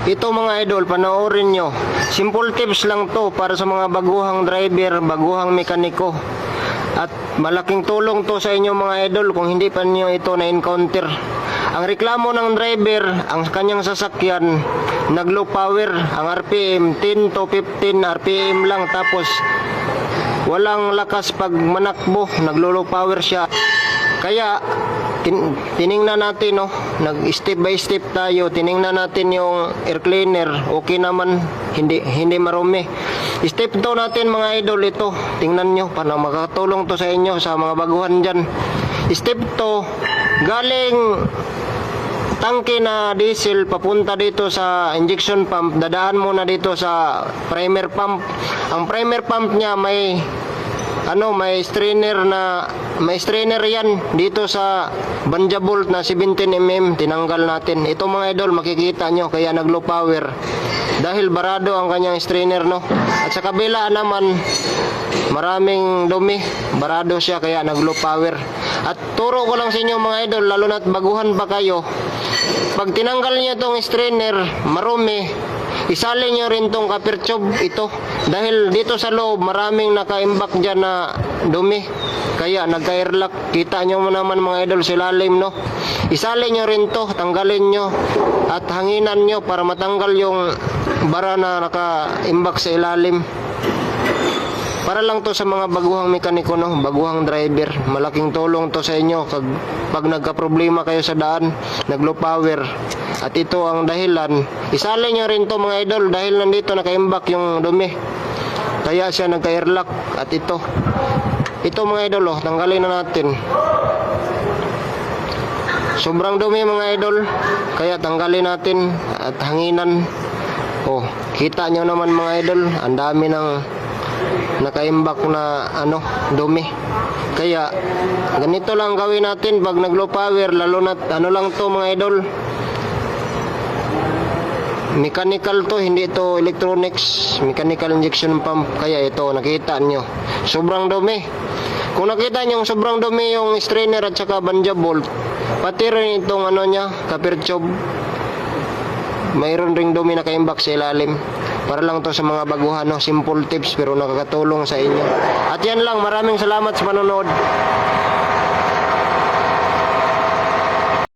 Ito mga idol, panoorin nyo. Simple tips lang to para sa mga baguhang driver, baguhang mekaniko. At malaking tulong to sa inyo mga idol kung hindi pa nyo ito na-encounter. Ang reklamo ng driver, ang kanyang sasakyan, nag-low power, ang RPM 10 to 15 RPM lang, tapos walang lakas pag manakbo, naglo-low power siya. Kaya tiningnan natin, no, nag step by step tayo, tiningnan natin yung air cleaner, okay naman, hindi marumi. Step 2 natin mga idol, ito tingnan nyo para makatulong to sa inyo, sa mga baguhan dyan. Step 2, galing tangke na diesel papunta dito sa injection pump, dadaan muna dito sa primer pump. Ang primer pump niya may strainer yan dito sa banja bolt na 17mm, tinanggal natin. Ito mga idol, makikita nyo kaya nag-low power dahil barado ang kanyang strainer, no. At sa kabila naman maraming dumi, barado siya kaya nag-low power. At turo ko lang sa inyo mga idol, lalo na't baguhan pa kayo, pag tinanggal niyo tong strainer marumi, isali nyo rin tong copper tube ito, dahil dito sa loob maraming nakaimbak dyan na dumi, kaya nagka-airlock. Kita nyo naman mga idol sa ilalim, no. Isali nyo rin to, tanggalin nyo at hanginan nyo para matanggal yung bara na nakaimbak sa ilalim. Para lang to sa mga baguhang mekaniko, no, baguhang driver. Malaking tulong to sa inyo pag nagka-problema kayo sa daan, nag-low power. At ito ang dahilan. Isali nyo rin to mga idol dahil nandito nakaimbak yung dumi, kaya siya nagka-airlock. At ito mga idol, oh, tanggalin na natin. Sobrang dumi mga idol, kaya tanggalin natin at hanginan. Oh, kita nyo naman mga idol, ang dami ng nakaimbak na dumi. Kaya ganito lang gawin natin pag nag-low power, lalo na lang to mga idol, mechanical to, hindi to electronics, mechanical injection pump. Kaya ito, nakita nyo sobrang dumi. Kung nakita nyo sobrang dumi yung strainer at saka banja bolt, pati rin itong nya, copper tube, mayroon ring dumi na kaimbak sa ilalim. Para lang to sa mga baguhan, no? Simple tips pero nakakatulong sa inyo. At yan lang, maraming salamat sa panonood.